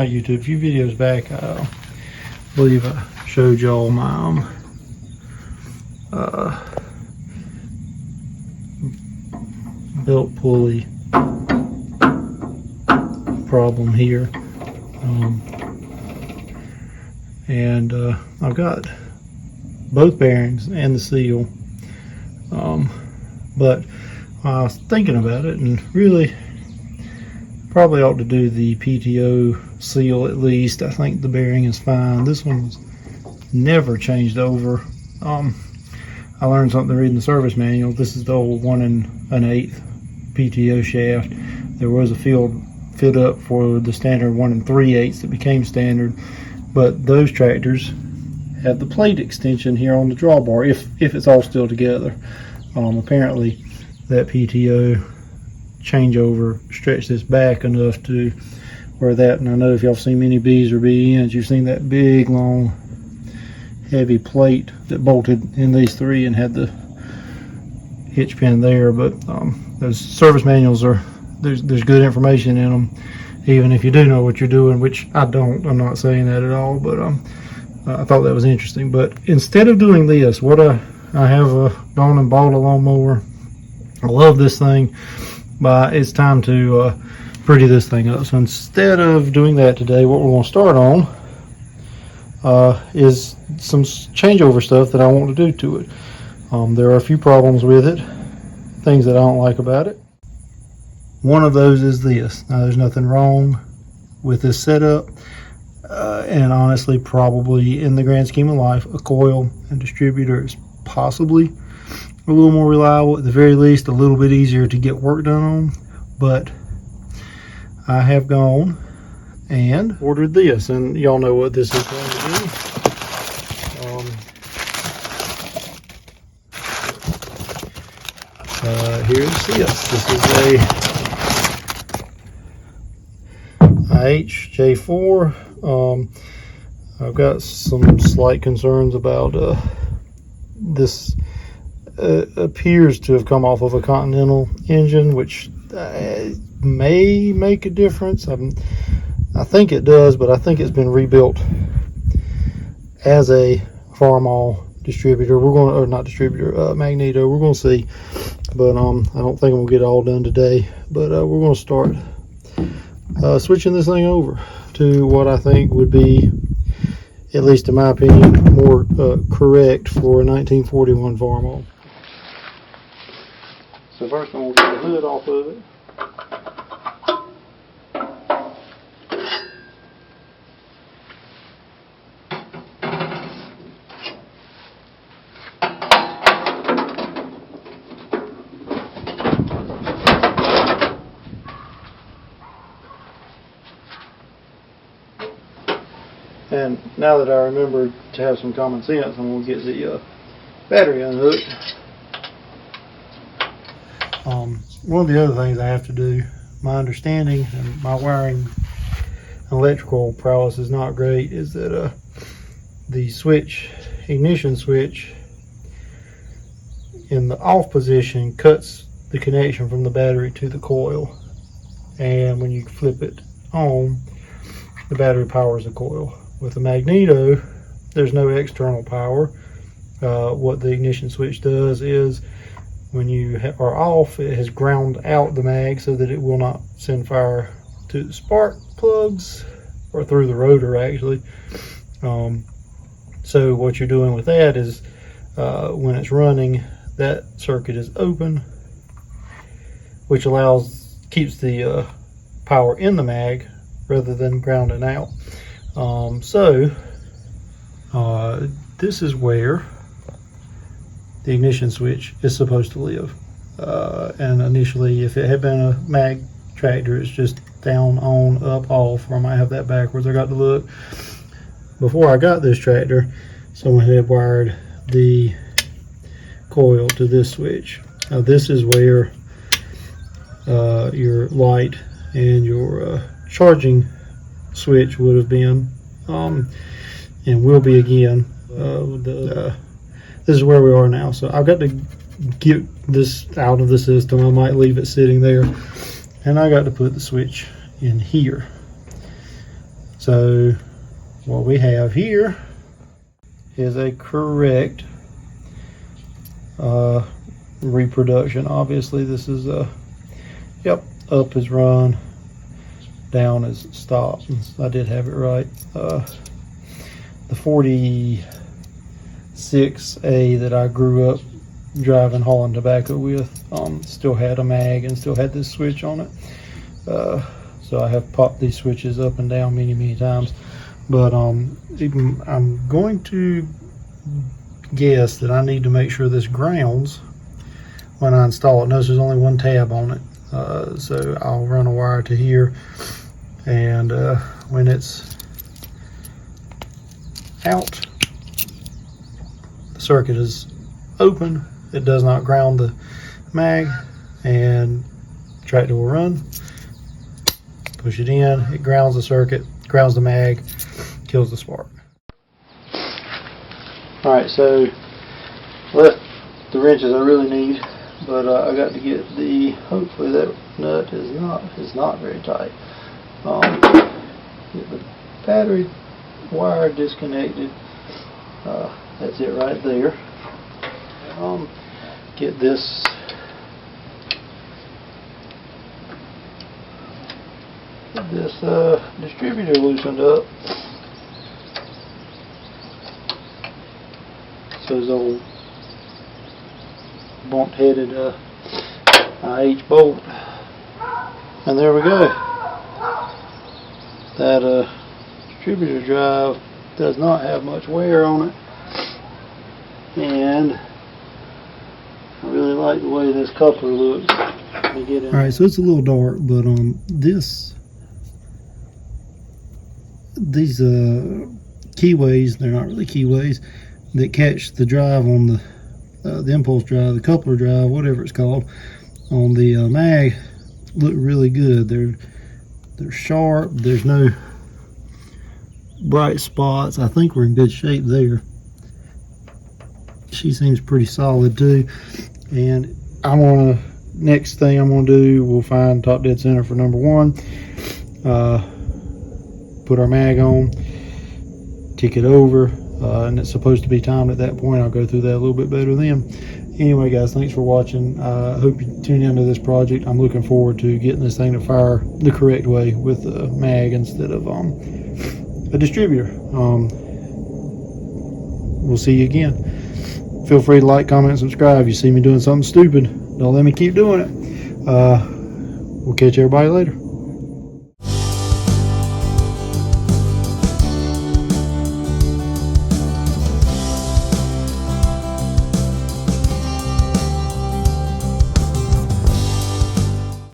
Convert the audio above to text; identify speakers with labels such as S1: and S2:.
S1: YouTube, a few videos back, I believe I showed y'all my belt pulley problem here, and I've got both bearings and the seal, but I was thinking about it and really probably ought to do the PTO seal at least. I think the bearing is fine. This one's never changed over. I learned something reading the service manual. This is the old 1 1/8 PTO shaft. There was a field fit up for the standard 1 3/8 that became standard, but those tractors have the plate extension here on the drawbar if it's all still together. Apparently that PTO changeover stretched this back enough to where that, and I know if y'all seen many Bs or BNs, you've seen that big long heavy plate that bolted in these three and had the hitch pin there. But those service manuals are, there's good information in them, even if you do know what you're doing, which I don't. I'm not saying that at all, but I thought that was interesting. But instead of doing this, what I have gone and bought a lawnmower. I love this thing, but it's time to pretty this thing up. So instead of doing that today, what we're going to start on is some changeover stuff that I want to do to it. There are a few problems with it, things that I don't like about it. One of those is this. Now, there's nothing wrong with this setup, and honestly, probably in the grand scheme of life, a coil and distributor is possibly a little more reliable, at the very least a little bit easier to get work done on. But I have gone and ordered this, and y'all know what this is going to be. Here's this. This is a IHJ4. I've got some slight concerns about this. Appears to have come off of a Continental engine, which may make a difference. I think it does, but I think it's been rebuilt as a Farmall distributor. We're going to, or not distributor, Magneto. We're going to see, but I don't think we'll get it all done today. But we're going to start switching this thing over to what I think would be, at least in my opinion, more correct for a 1941 Farmall. So first I'm going to get the hood off of it. And now that I remember to have some common sense, I'm going to get the battery unhooked. One of the other things I have to do, my understanding and my wiring electrical prowess is not great, is that the switch, ignition switch in the off position cuts the connection from the battery to the coil, and when you flip it on, the battery powers the coil. With the Magneto, there's no external power. What the ignition switch does is, when you are off, it has ground out the mag so that it will not send fire to the spark plugs or through the rotor, actually. So what you're doing with that is, when it's running, that circuit is open, which keeps the power in the mag rather than grounding out. This is where the ignition switch is supposed to live. And initially, if it had been a mag tractor, it's just down, on, up, off, or I might have that backwards. I got to look. Before I got this tractor, someone had wired the coil to this switch. Now this is where your light and your charging switch would have been, and will be again. This is where we are now. So I've got to get this out of the system. I might leave it sitting there, and I got to put the switch in here. So what we have here is a correct reproduction. Obviously this is yep, up is run, down is stopped. I did have it right. The 46A that I grew up driving hauling tobacco with still had a mag and still had this switch on it. So I have popped these switches up and down many times, but I'm going to guess that I need to make sure this grounds when I install it. Notice there's only one tab on it, so I'll run a wire to here, and when it's out, the circuit is open. It does not ground the mag, and tractor will run. Push it in, it grounds the circuit, grounds the mag, kills the spark. Alright, so left the wrenches I really need, but I got to get the, hopefully that nut is not very tight. Get the battery wire disconnected. That's it right there. Get this distributor loosened up. So those old bunt-headed IH bolt, and there we go. That distributor drive does not have much wear on it, and I really like the way this coupler looks. Alright, so it's a little dark, but these keyways, they're not really keyways, that catch the drive on the impulse drive, the coupler drive, whatever it's called, on the mag, look really good. They're sharp. There's no bright spots. I think we're in good shape there. She seems pretty solid too. And next thing I'm gonna do, we'll find top dead center for number 1. Put our mag on, kick it over, and it's supposed to be timed at that point. I'll go through that a little bit better then. Anyway guys, thanks for watching. I hope you tune into this project. I'm looking forward to getting this thing to fire the correct way with a mag instead of a distributor. We'll see you again. Feel free to like, comment, subscribe. If you see me doing something stupid, don't let me keep doing it. We'll catch everybody later.